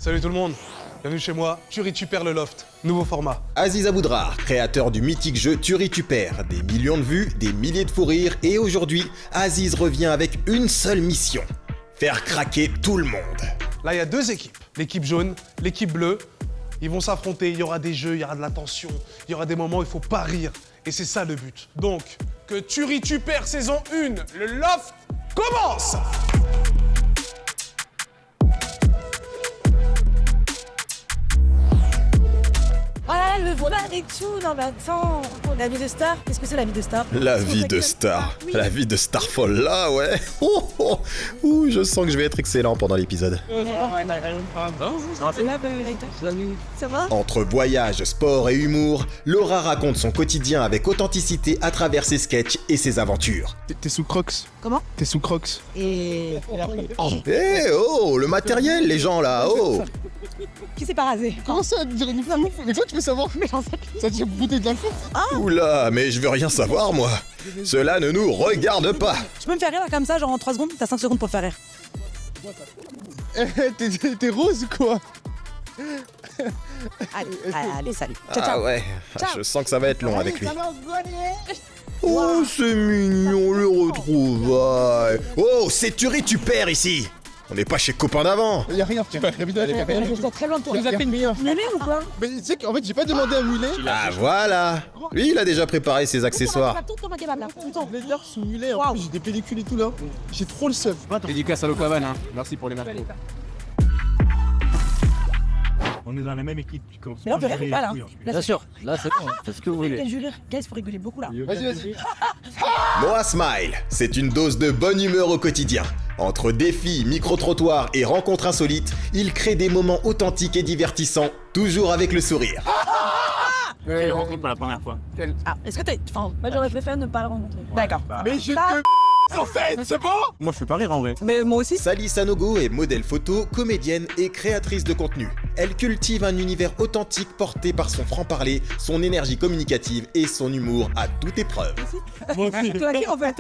Salut tout le monde, bienvenue chez moi, Tuerie Tu Perds le Loft, nouveau format. Aziz Aboudrar, créateur du mythique jeu Tuerie Tu Perds, des millions de vues, des milliers de fous rires, et aujourd'hui, Aziz revient avec une seule mission, faire craquer tout le monde. Là, il y a deux équipes, l'équipe jaune, l'équipe bleue. Ils vont s'affronter, il y aura des jeux, il y aura de la tension, il y aura des moments où il faut pas rire. Et c'est ça le but. Donc, que Tuerie Tu Perds saison 1, le Loft, commence! Voilà, le voilà et tout, non mais attends. La vie de star, qu'est-ce que c'est la vie de star? La vie de star, Oui. la vie de star folle là, ouais. Ouh, je sens que je vais être excellent pendant l'épisode. Ça va? Entre voyage, sport et humour, Laura raconte son quotidien avec authenticité à travers ses sketchs et ses aventures. T'es sous Crocs. Comment? T'es sous Crocs. Et... Eh oh, le matériel les gens là, oh. Qui s'est pas rasé? Comment ça, dire une femme? Mais toi, tu veux savoir? Mais j'en sais plus. Ça tire bouteille de la fête. Oula, mais je veux rien savoir moi. Cela ne nous regarde pas. Tu peux me faire rire là, comme ça, genre en 3 secondes? T'as 5 secondes pour faire rire. T'es rose ou quoi? Allez, salut. Ciao, Ah ciao. ouais, Ciao. je sens que ça va être long avec lui. Oh, c'est mignon, le retrouvaille. Oh, c'est Tuerie Tu Perds ici. On n'est pas chez copains d'avant. Y'a rien, frère. Je suis très loin de toi. Vous appelez meilleur. M'aimer ou quoi? Mais tu sais qu'en fait, j'ai pas demandé à mulet. Ah voilà. Lui, il a déjà préparé ses accessoires. Tout ma kebab là, tout le temps. Les leurs sont mulet, en Waouh. plus j'ai des pellicules et tout là. J'ai trop le seum. Dédicace à Locavan, hein. Merci pour les marques. On est dans la même équipe. Mais là, on peut rire ou pas là? Bien sûr, là c'est bon, c'est ce que vous voulez. Je rire. Guys, faut rigoler beaucoup là. Vas-y. Moa Smile, c'est une dose de bonne humeur au quotidien. Entre défis, micro-trottoirs et rencontres insolites, il crée des moments authentiques et divertissants, toujours avec le sourire. Je rencontre pour la première fois. Ah, est-ce que t'es. Enfin, moi j'aurais préféré ne pas le rencontrer. D'accord. Mais je Bah, te en fait, c'est bon? Moi, je fais pas rire en vrai. Mais moi aussi. Sally Sanogo est modèle photo, comédienne et créatrice de contenu. Elle cultive un univers authentique porté par son franc-parler, son énergie communicative et son humour à toute épreuve. Moi aussi. Toi qui en fait.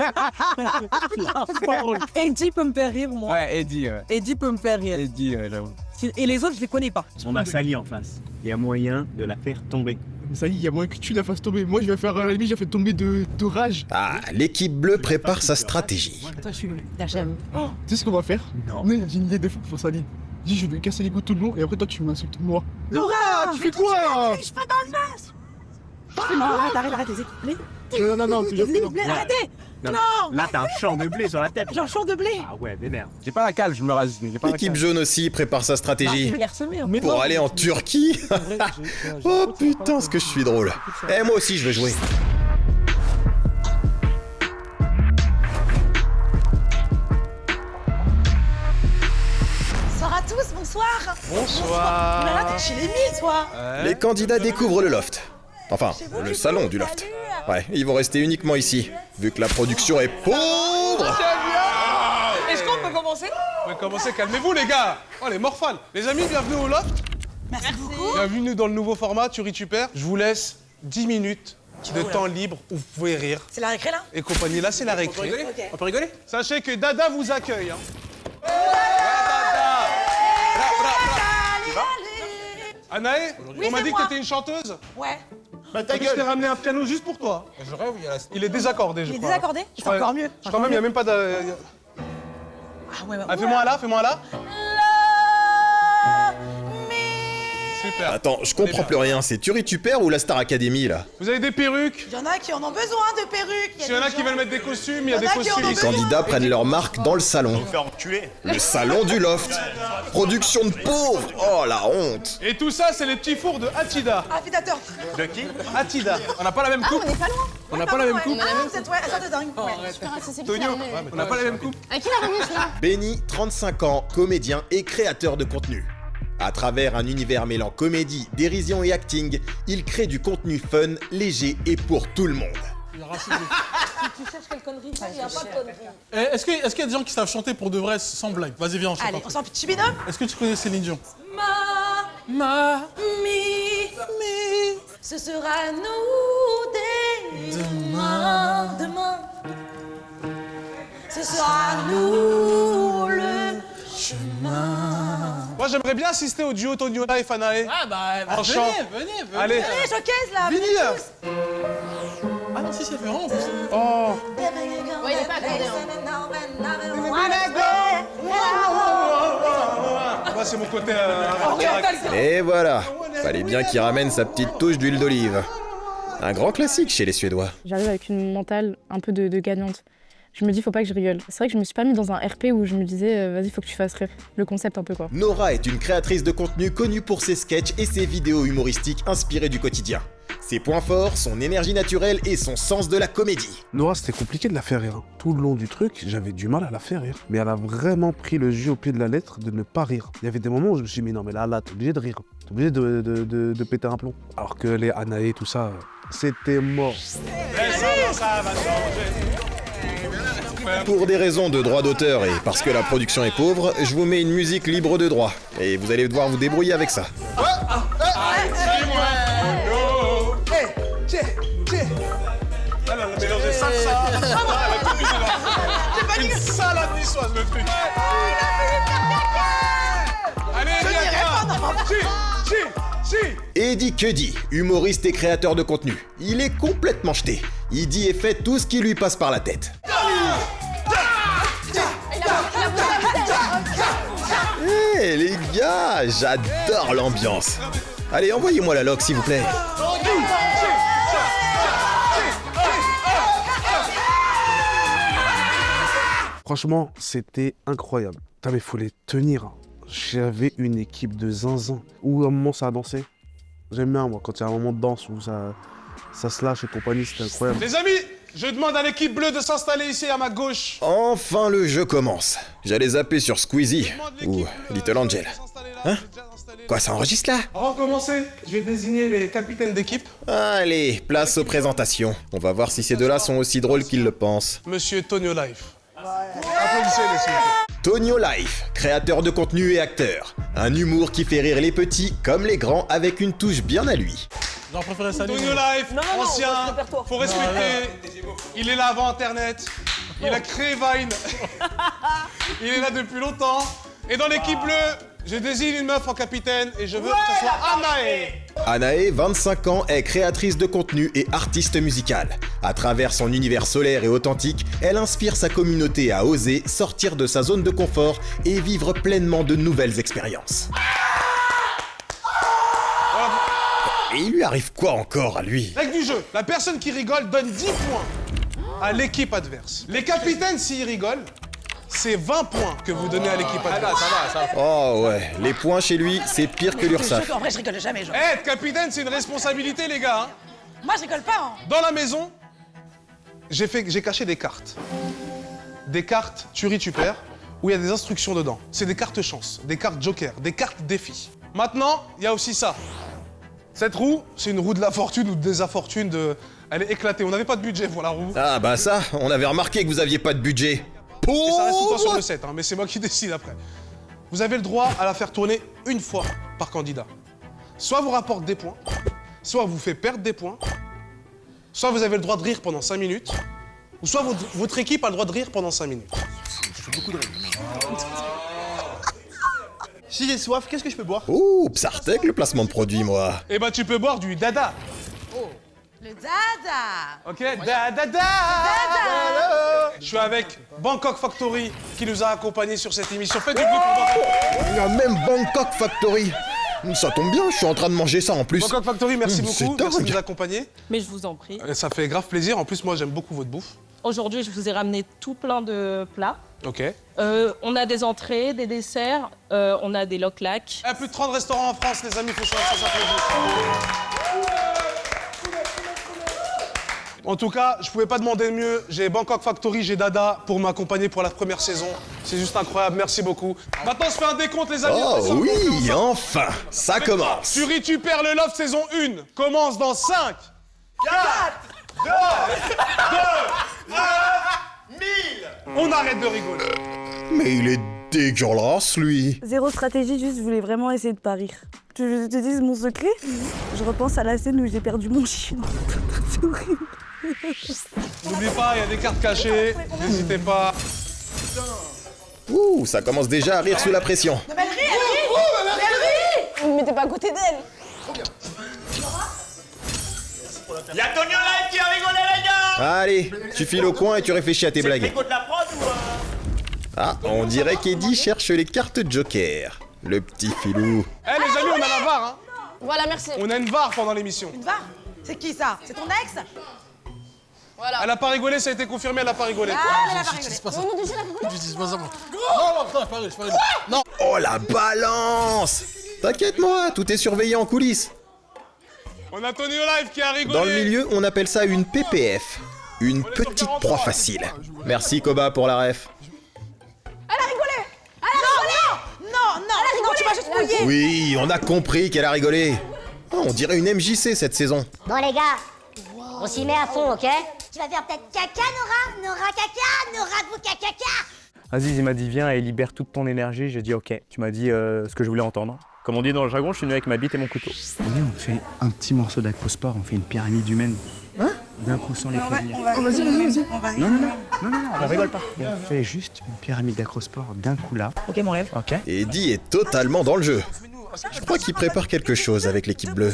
Eddie peut me faire rire, moi. Ouais, Eddie, Eddie peut me faire rire. Eddie, j'avoue. Et les autres, je les connais pas. On a Sally en face. Il y a moyen de la faire tomber. Ça y est, y'a moyen que tu la fasses tomber. Moi, je vais faire à la limite, j'ai fait tomber de rage. Ah, l'équipe bleue prépare sa stratégie. Toi, je suis j'aime. Tu sais ce qu'on va faire? Non. Mais j'ai une idée de fou pour Sally. Dis, je vais casser les coups de tout le monde et après, toi, tu m'insultes moi. Laura, tu fais quoi? Je pas dans le nas. Non, arrête, les Non, tu s'il vous plaît, arrêtez. Non. Là, t'as un champ de blé sur la tête. J'ai un champ de blé. Ah ouais, vénère. J'ai pas la cale, je me rase. J'ai pas la L'équipe cale. jaune aussi prépare sa stratégie. Je vais ressemer. Mais Pour non. aller en Turquie. Oh putain, ce que je suis drôle. Eh, moi aussi, je veux jouer. Bonsoir à tous, bonsoir. Bonsoir. Oh là là, t'es chez les mis, toi. Les candidats découvrent le loft. Enfin, le salon du loft. Ouais, ils vont rester uniquement ici, vu que la production est pauvre. Est-ce qu'on peut commencer? Vous pouvez commencer, calmez-vous les gars. Oh les morphanes. Les amis, bienvenue au Loft. Merci beaucoup. Bienvenue dans le nouveau format, Tuerie Tu Perds. Je vous laisse 10 minutes de temps libre où vous pouvez rire C'est la récré là? et compagnie. Là, c'est la récré. On peut rigoler? Sachez que Dada vous accueille. Hein. Ouais, Dada. Anaë, on m'a c'est dit moi. que t'étais une chanteuse. Ouais. Bah, ta Je t'ai ramené un piano juste pour toi. Je rêve, il y a la... Il est désaccordé, je Il est crois. désaccordé? C'est encore mieux. Je crois même, il n'y a même pas de... Ah ouais, Ah, fais-moi un là, fais-moi un là. Super. Attends, je comprends plus rien, c'est Tuerie Tu Perds ou la Star Academy là? Vous avez des perruques. Il y en a qui en ont besoin de perruques. S'il y en a qui veulent mettre des costumes, il y a Il des y en a qui en costumes. ont Les besoin. candidats prennent leur marque dans le salon. Faire enculer. Le salon du loft. Production de pauvres. Oh la honte. Et tout ça, c'est les petits fours de Atida. Affitateur. De qui? Atida. On n'a pas la même Ah, coupe. on est pas loin. On n'a pas la même coupe. Ah, vous êtes, ouais, ça de dingue. Ouais. Tonio, on n'a pas la même coupe. Benny, 35 ans, comédien et créateur de contenu. À travers un univers mêlant comédie, dérision et acting, il crée du contenu fun, léger et pour tout le monde. Tu cherches quelle connerie? Il n'y a pas de connerie. Est-ce qu'il y a des gens qui savent chanter pour de vrai sans blague? Vas-y, viens, on chante. Allez, on s'en fait petit binôme. Est-ce que tu connais Céline Dion? Ma, mi, ce sera nous dès demain. Ce sera nous le chemin. Ouais, Moi, j'aimerais bien assister au duo Tonio Life Anae. Ah bah, En chant. venez. Allez. Allez, showcase là. Vini, venez là. tous. Ah non, si, c'est fait vraiment. Oh. Ouais, il est pas accordé, Moi, c'est mon côté direct. Et voilà, fallait bien qu'il ramène sa petite touche d'huile d'olive. Un grand classique chez les Suédois. J'arrive avec une mentale un peu de gagnante. Je me dis, faut pas que je rigole. C'est vrai que je me suis pas mis dans un RP où je me disais, vas-y, faut que tu fasses rire. Le concept un peu, quoi. Nora est une créatrice de contenu connue pour ses sketchs et ses vidéos humoristiques inspirées du quotidien. Ses points forts, son énergie naturelle et son sens de la comédie. Nora, c'était compliqué de la faire rire. Tout le long du truc, j'avais du mal à la faire rire. Mais elle a vraiment pris le jeu au pied de la lettre de ne pas rire. Il y avait des moments où je me suis dit, mais non, mais là, t'es obligé de rire. T'es obligé de péter un plomb. Alors que les Anae, tout ça, c'était mort. Ça va changer. Pour des raisons de droit d'auteur et parce que la production est pauvre, je vous mets une musique libre de droit. Et vous allez devoir vous débrouiller avec ça. Elle a mélangé salsa. Une salade niçoise, le truc. Allez, viens. Eddie Cuddy, humoriste et créateur de contenu. Il est complètement jeté. Il dit et fait tout ce qui lui passe par la tête. Hé les gars, j'adore l'ambiance. Allez, envoyez-moi la log s'il vous plaît. Franchement, c'était incroyable. Putain, mais faut les tenir. Hein. J'avais une équipe de zinzin. Où à un moment ça a dansé. J'aime bien, moi, quand il y a un moment de danse où ça se lâche et compagnie, c'était incroyable. Les amis, je demande à l'équipe bleue de s'installer ici à ma gauche. Enfin le jeu commence. J'allais zapper sur Squeezie ou Little Angel. Hein? Quoi, ça enregistre là? Avant de commencer, je vais désigner les capitaines d'équipe. Allez, place aux présentations. On va voir si ces deux-là sont aussi drôles qu'ils le pensent. Monsieur Tonio Life. Applaudissez-les, s'il vous plaît. Tonio Life, créateur de contenu et acteur. Un humour qui fait rire les petits comme les grands avec une touche bien à lui. J'aurais préféré ça. Tonio Life, ancien, faut respecter. Il est là avant Internet. Il a créé Vine. Il est là depuis longtemps. Et dans l'équipe bleue, je désigne une meuf en capitaine et je veux que ce soit Anae. Anae, 25 ans, est créatrice de contenu et artiste musicale. À travers son univers solaire et authentique, elle inspire sa communauté à oser sortir de sa zone de confort et vivre pleinement de nouvelles expériences. Et il lui arrive quoi encore à lui? Règle du jeu, la personne qui rigole donne 10 points à l'équipe adverse. Les capitaines, s'ils rigolent, c'est 20 points que vous donnez à l'équipe adverse. Ça va. Oh ouais, les points chez lui, c'est pire que l'URSSAF. En vrai, je rigole jamais, genre. Être capitaine, c'est une responsabilité, les gars. Hein. Moi, je rigole pas, hein. Dans la maison, j'ai caché des cartes. Des cartes tu perds, où il y a des instructions dedans. C'est des cartes chance, des cartes joker, des cartes défi. Maintenant, il y a aussi ça. Cette roue, c'est une roue de la fortune ou de désinfortune Elle est éclatée. On n'avait pas de budget pour la roue. Ah bah ça, on avait remarqué que vous aviez pas de budget. Et ça reste tout le temps sur le set, hein, mais c'est moi qui décide après. Vous avez le droit à la faire tourner une fois par candidat. Soit vous rapporte des points, soit vous fait perdre des points, soit vous avez le droit de rire pendant 5 minutes, ou soit votre équipe a le droit de rire pendant 5 minutes. Si j'ai soif, qu'est-ce que je peux boire? Ouh, Psartek, le placement de produit, moi. Eh ben tu peux boire du dada. Le dada. Ok, dada. Je suis avec Bangkok Factory qui nous a accompagnés sur cette émission. Faites du bruit pour Bangkok. Il y a même Bangkok Factory. Ça tombe bien, je suis en train de manger ça en plus. Bangkok Factory, merci C'est beaucoup. Merci de dingue. nous accompagner. Mais je vous en prie. Ça fait grave plaisir. En plus, moi, j'aime beaucoup votre bouffe. Aujourd'hui, je vous ai ramené tout plein de plats. Ok. On a des entrées, des desserts, on a des loklaks. Plus de 30 restaurants en France, les amis, faut ça s'applaudit. En tout cas, je pouvais pas demander mieux. J'ai Bangkok Factory, j'ai Dada pour m'accompagner pour la première saison. C'est juste incroyable, merci beaucoup. Maintenant, on se fait un décompte, les amis. Oh oui, enfin, ça commence. Tu perds le Love saison 1 commence dans 5, 4, 2, 1, 1000. On arrête de rigoler. Mais il est dégueulasse, lui. Zéro stratégie, juste je voulais vraiment essayer de pas rire. Tu veux que je te dise mon secret? Je repense à la scène où j'ai perdu mon chien. C'est horrible. N'oublie pas, il y a des cartes cachées, n'hésitez pas. Ouh, ça commence déjà à rire sous la pression. Non, mais elle rit, elle rit. t'es pas à côté d'elle. Y'a Tonio Live qui a rigolé, les gars. Allez, tu files au coin et tu réfléchis à tes blagues. C'est de la prod ou Ah, on dirait qu'Eddie cherche les cartes Joker. Le petit filou. Eh les amis, on a la VAR, hein. Voilà, merci. On a une VAR pendant l'émission. Une VAR? C'est qui ça? C'est ton ex? Voilà. Elle a pas rigolé, ça a été confirmé, elle a pas rigolé. Ah, elle a pas rigolé. pas ça. Non, déjà, elle a rigolé. Je dis pas ça, moi. Non, pas rigolé, Non. Oh la balance! T'inquiète moi, tout est surveillé en coulisses. On a Tonio Live qui a rigolé. Dans le milieu, on appelle ça une PPF. Une petite proie facile. Merci Koba pour la ref. Elle a rigolé. Elle a rigolé. Non, tu m'as juste mouillé. Oui, on a compris qu'elle a rigolé. Oh, on dirait une MJC cette saison. Bon les gars, on s'y met à fond, ok? Tu vas faire peut-être caca, Nora? Nora caca? Nora bouca caca? Aziz il m'a dit viens et libère toute ton énergie, j'ai dit ok. Tu m'as dit ce que je voulais entendre. Comme on dit dans le jargon, je suis venu avec ma bite et mon couteau. On fait un petit morceau d'acrosport, on fait une pyramide humaine. Hein? D'un coup sans les prévenir. Vas-y. Non, on rigole pas. On fait juste une pyramide d'acrosport d'un coup là. Ok, mon rêve. Ok. Eddie est totalement dans le jeu. Je crois qu'il prépare quelque chose avec l'équipe bleue.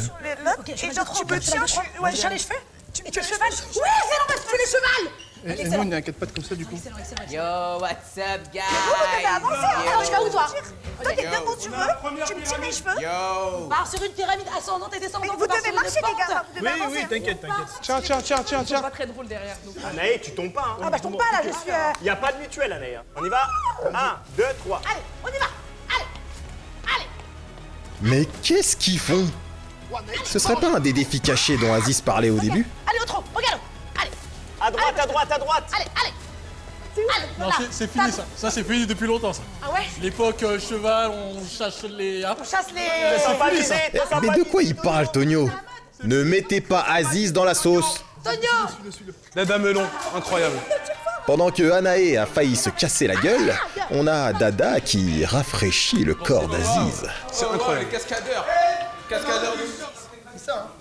Et genre, tu peux tiens, ouais, je tiens les cheveux. Tu es cheval? Oui, c'est normal, tu fais les chevals. Et nous, on est à 4 pattes comme ça, du coup. Excellent. Yo, what's up, guys? Alors, tu vas où, toi? Toi, t'es bien quand tu veux. Tu me tires les cheveux. Yo. Pars sur une pyramide ascendante et descendante. Vous devez marcher, les gars. Vous devez avancer. Oui, t'inquiète. Tiens. Pas très drôle derrière. Donc. Anaï, tu tombes pas, hein. Ah bah, je tombe pas, là, je suis... Y a pas de mutuelle, Anaï. On y va 1, 2, 3. Allez, on y va. Mais qu'est-ce qu'ils font? Ce serait pas un des défis cachés dont Aziz parlait au début? Allez, au trot, regarde. Allez. À droite. Allez. Non, c'est fini, ça. Ça, c'est fini depuis longtemps, ça. Ah ouais? L'époque cheval, on chasse les... Hein. On chasse les... Mais de quoi il parle, Tonio? Ne mettez pas Aziz dans la sauce. Tonio. Dada Melon, incroyable. Pendant que Anaé a failli se casser la gueule, on a Dada qui rafraîchit le corps d'Aziz. C'est incroyable. Cascadeur de... C'est ça, hein.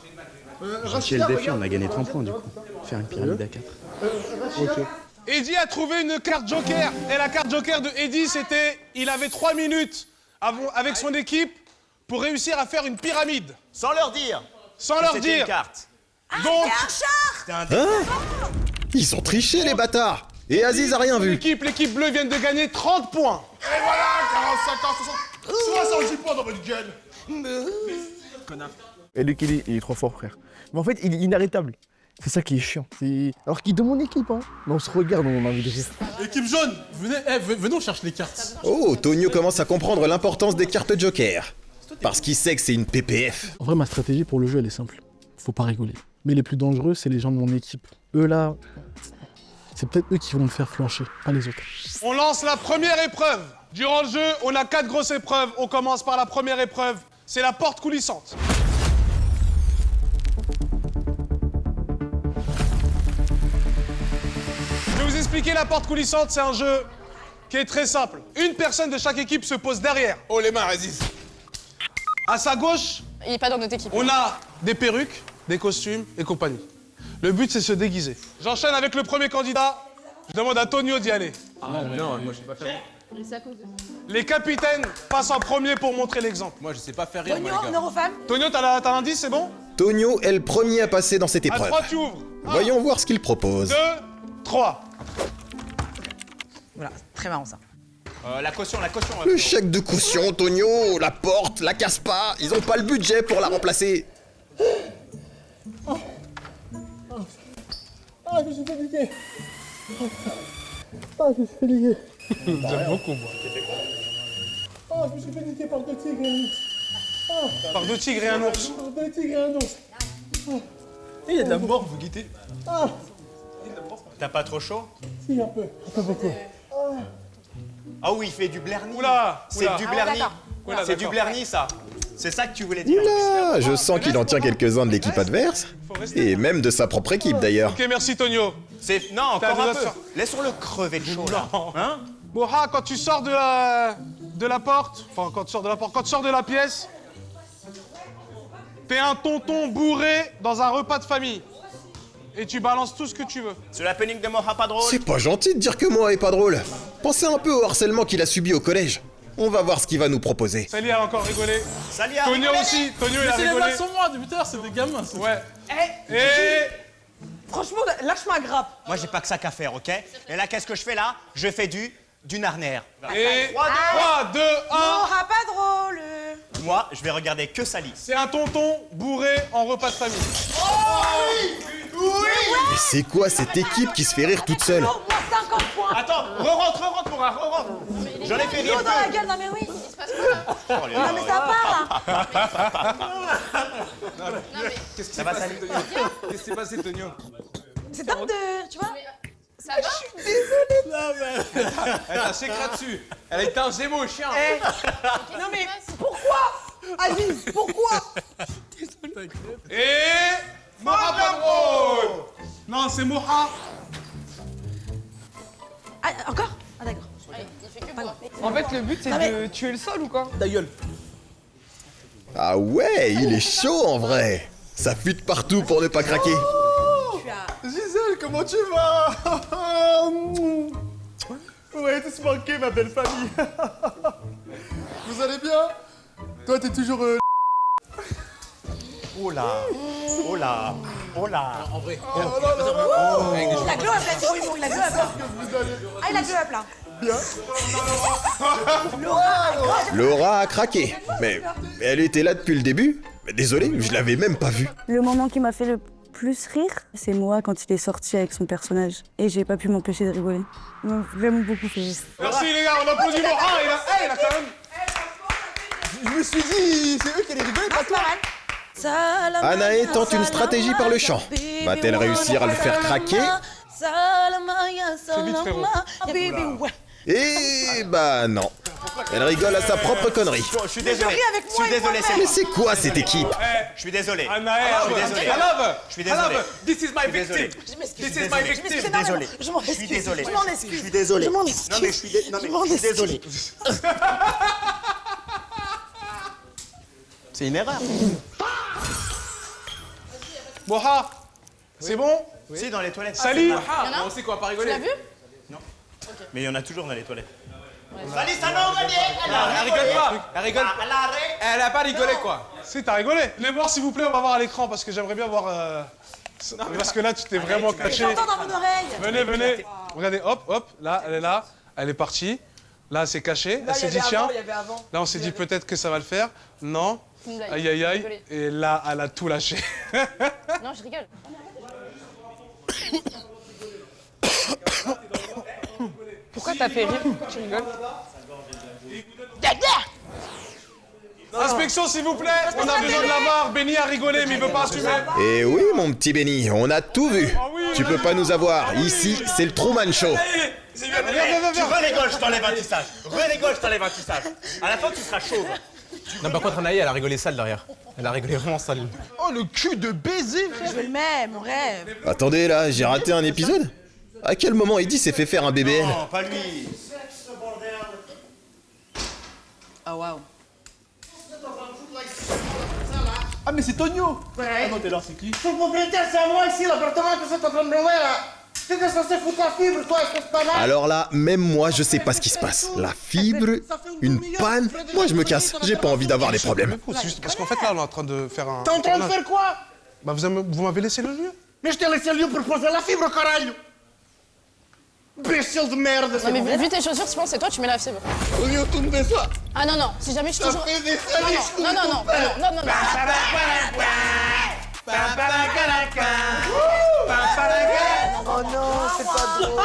J'ai le défi, on a gagné 30 points, du coup. Faire une pyramide à 4. Ok. Eddie a trouvé une carte Joker. Et la carte Joker de Eddie, c'était... Il avait 3 minutes avec son équipe pour réussir à faire une pyramide. Sans leur dire. Sans leur C'était une dire. carte. Donc... Hein? Ils ont triché les bâtards. Et Aziz a rien vu. L'équipe bleue vient de gagner 30 points. Et voilà, 45 ans, 70 points dans votre gueule. Connard. Et Luc, il est trop fort, frère. Mais en fait, il est inarrêtable. C'est ça qui est chiant. Alors qu'il est de mon équipe, hein. Mais on se regarde, on a envie de rire. Équipe jaune, venez, on cherche les cartes. Oh, Tonio commence à comprendre l'importance des cartes Joker. Parce qu'il sait que c'est une PPF. En vrai, ma stratégie pour le jeu, elle est simple. Faut pas rigoler. Mais les plus dangereux, c'est les gens de mon équipe. Eux, là, c'est peut-être eux qui vont me faire flancher, pas les autres. On lance la première épreuve. Durant le jeu, on a 4 grosses épreuves. On commence par la première épreuve. C'est la porte coulissante. Je vais vous expliquer la porte coulissante. C'est un jeu qui est très simple. Une personne de chaque équipe se pose derrière. Oh, les mains, Aziz. À sa gauche, Il est pas dans notre équipe. on a des perruques, des costumes et compagnie. Le but, c'est se déguiser. J'enchaîne avec le premier candidat. Je demande à Tonio d'y aller. Non, moi, je sais pas faire. Les capitaines passent en premier pour montrer l'exemple. Moi, je sais pas faire rire, moi, Tonio, les gars. neurofemme. Tonio, t'as l'indice, c'est bon? Tonio est le premier à passer dans cette À épreuve. 3, tu ouvres. Voyons voir ce qu'il propose. 2, 3. Voilà, très marrant ça. La caution. Le chèque de caution, Tonio, la porte, la casse pas. Ils ont pas le budget pour la remplacer. Ah, je suis fatigué. Ah, je suis fatigué. J'aime beaucoup, moi. Ah, je suis fatigué par 2 tigres et un ours. Par 2 tigres et un ours. Par 2 tigres et un ours. Il y a de la mort, vous guettez. Ah, T'as pas trop chaud? si, un peu. Pas beaucoup. Ah oui, il fait du blerni. Oula, C'est oula. du blerni. Oula, C'est du d'accord. blerni, ça. C'est ça que tu voulais dire. Oula, je sens qu'il en tient quelques-uns de l'équipe adverse. Et même de sa propre équipe d'ailleurs. Ok, merci Tonio. Non, T'as encore un deux peu. heures. Laisse-le crever de chaud, là. Hein? Moha, quand tu sors de la porte, enfin quand tu sors de la pièce, t'es un tonton bourré dans un repas de famille. Et tu balances tout ce que tu veux. C'est l'happening de Moha pas drôle. C'est pas gentil de dire que moi est pas drôle. Pensez un peu au harcèlement qu'il a subi au collège. On va voir ce qu'il va nous proposer. Sally a encore rigolé. Sally a Tonio rigolé. aussi. Tonio, il a C'est les rigolé. blagues sur moi, depuis tout à l'heure, c'est des gamins. Ouais. Eh, franchement, lâche ma grappe. Moi, j'ai pas que ça qu'à faire, ok? Et là, qu'est-ce que je fais là? Je fais du narnaire. Et 3, 2, 1. N'aura pas drôle. Moi, je vais regarder que Sally. C'est un tonton bourré en repas de famille. Mais c'est quoi cette équipe qui se fait rire toute seule? Moi, 50 points. Attends, re-rentre, Moura, re-rentre. J'en ai fait L'eau rire dans la deux. gueule, non mais oui. Oh, les Non mais ça part là. Qu'est-ce qui Ça va, Sally? Qu'est-ce qui s'est passé, Tonio? C'est dingue de... Tu vois. Ça va? Elle t'a sécré dessus. Elle a été un gémeau, chien. Non mais pourquoi Aziz, pourquoi? Et... Moha pas drôle. Non, c'est Moha. Ah, encore? Ah d'accord. En fait, le but, c'est de tuer le sol ou quoi? Ta gueule. Ah ouais, il est chaud en vrai. Ça fuite partout pour ne pas craquer. Gisèle, comment tu vas? Ouais, tous manqué, ma belle famille. Vous allez bien? Toi, t'es toujours... Oh là, oh là, oh là. En vrai. Il a glow up là, c'est bon, il a glow up là. Ah, il a glow up là. Bien. Laura a craqué. Mais elle était là depuis le début. Mais désolé, je l'avais même pas vue. Le moment qui m'a fait le plus rire, c'est moi quand il est sorti avec son personnage. Et j'ai pas pu m'empêcher de rigoler. Il m'a vraiment beaucoup fait rire. Merci les gars, on applaudit Moha. Il a quand même... Je me suis dit, c'est eux qui allaient rigoler, pas toi. Anaé tente une stratégie par le chant. Va-t-elle réussir à le faire craquer? C'est vite, frérot. Eh bah non. Elle rigole à sa propre connerie. Je suis désolé. Je suis désolé, c'est Mais moi. c'est quoi cette équipe? Je suis désolé. Anaé, Je suis désolé. Je suis désolé. This is my Désolé. victim. Je m'excuse. This is my victim. Je suis désolé. Je m'en Je suis excuse. désolé. Je m'en excuse. Je suis désolé. Je m'en excuse. Non mais je suis désolé. C'est une erreur. Moha, c'est bon? Si, dans les toilettes. Sally. On sait quoi, pas rigoler. Tu l'as vu? Mais il y en a toujours dans les toilettes. Sally, ça n'a gagné. Elle rigole pas. Elle rigole pas. Elle a pas rigolé, quoi. Si, t'as rigolé. Venez voir s'il vous plaît, on va voir à l'écran parce que j'aimerais bien voir... Parce que là, tu t'es vraiment caché. J'entends dans mon oreille. Venez. Regardez, hop, là, elle est là. Elle est partie. Là, elle s'est cachée. Elle s'est dit, tiens. Là, on s'est dit peut-être que ça va le faire. Non. Aïe, aïe, aïe. Et là, elle a tout lâché. Non, je rigole. Pourquoi t'as fait rire? Tu rigoles? Inspection, s'il vous plaît. On a besoin de la voir. Benny a rigolé, mais il veut pas assumer. Eh oui, mon petit Benny, on a tout vu. Tu peux pas nous avoir. Ici, c'est le Truman Show. Tu relégole, je t'enlève un tissage. Relégole, je t'enlève un tissage. À la fin, tu seras chauve. Non, par contre, Anaï, elle a rigolé sale derrière. Elle a rigolé vraiment sale. Oh, le cul de baiser, frère. Je le mets, mon rêve. Attendez, là, j'ai raté un épisode? À quel moment Eddie s'est fait faire un BBL? Non, pas lui. Oh waouh. Ah, mais c'est Tonio. Ouais. Ah non, t'es là, c'est qui? Ton propriétaire, c'est à moi ici, l'appartement que ça t'es en train de louer là. T'es censé foutre la fibre, toi, est-ce que c'est pas là? Alors là, même moi, je sais pas ce qui se passe. La fibre, une panne. Moi, je me casse. J'ai pas envie d'avoir des problèmes. C'est juste parce qu'en fait, là, on est en train de faire un... T'es en train de faire quoi? Bah, vous m'avez laissé le lieu. Mais je t'ai laissé le lieu pour poser la fibre, caralho. Imbécile de merde. Non, mais vu tes chaussures, je pense que c'est toi, tu mets la fibre. Au lieu de tout me ça. Ah non, si jamais je te Ça joue. fait des années que je Non. Oh non, c'est pas drôle.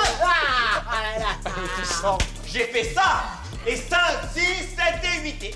J'ai fait ça. Et 5, 6, 7 et 8 et...